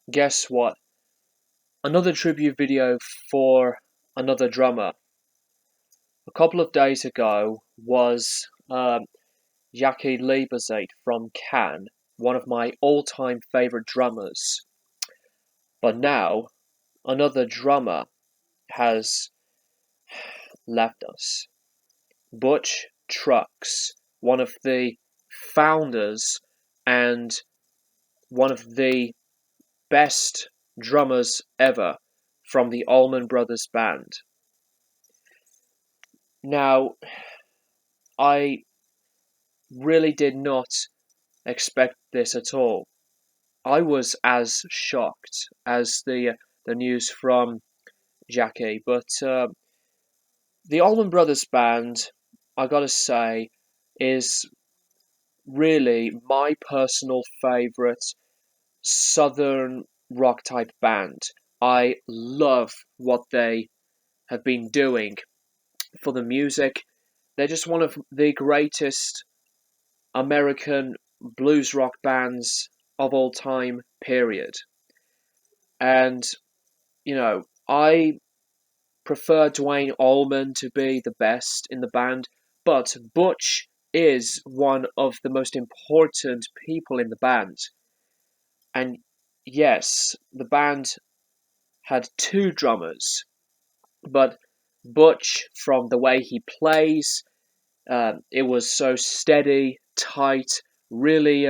guess what? Another tribute video for another drummer. A couple of days ago was Jaki Liebezeit from Cannes, one of my all-time favorite drummers. But now, another drummer has left us. Butch Trucks, one of the founders and one of the best drummers ever from the Allman Brothers Band. Now, I really did not expect this at all. I was as shocked as the news from Jaki, but the Allman Brothers Band, I gotta say, is really my personal favorite southern rock type band. I love what they have been doing for the music. They're just one of the greatest American blues rock bands of all time, period. And, I prefer Dwayne Allman to be the best in the band, but Butch is one of the most important people in the band. And yes, the band had two drummers, but Butch, from the way he plays, it was so steady, tight, really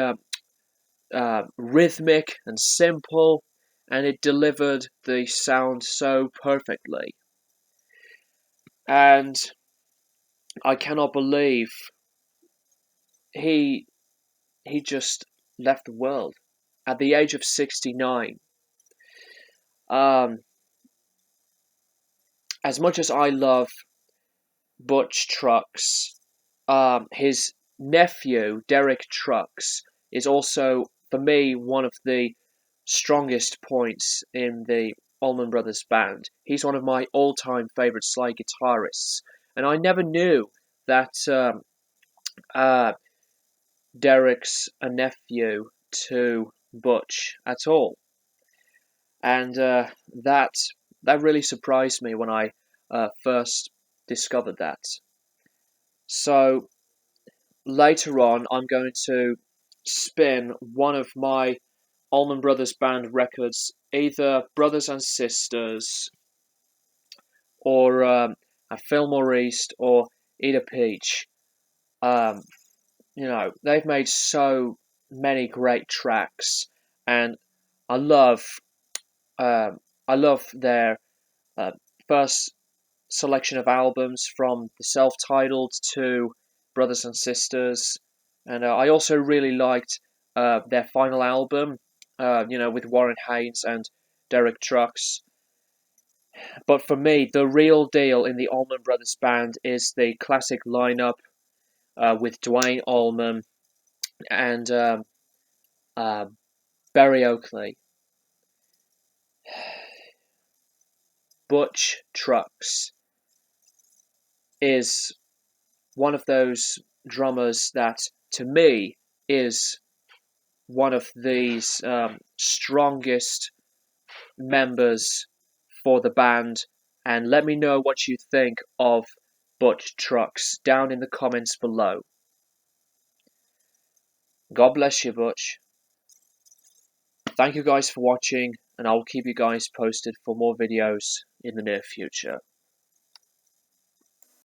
rhythmic and simple, and it delivered the sound so perfectly. And I cannot believe he he just left the world at the age of 69. Um, as much as I love Butch Trucks, his nephew Derek Trucks is also, for me, one of the strongest points in the Allman Brothers Band. He's one of my all-time favorite slide guitarists, and I never knew that uh, Derek's a nephew to Butch at all, and that really surprised me when I first discovered that. So later on, I'm going to spin one of my Allman Brothers Band records, either Brothers and Sisters or a Fillmore East or Ida Peach. Um, they've made so many great tracks, and I love uh, I love their uh, first selection of albums, from the self-titled to Brothers and Sisters, and I also really liked their final album, with Warren Haynes and Derek Trucks. But for me, the real deal in the Allman Brothers Band is the classic lineup with Dwayne Allman and uh, Barry Oakley. Butch Trucks is one of those drummers that, to me, is one of these strongest members for the band. And let me know what you think of Butch Trucks down in the comments below. God bless you, Butch. Thank you guys for watching, and I'll keep you guys posted for more videos in the near future.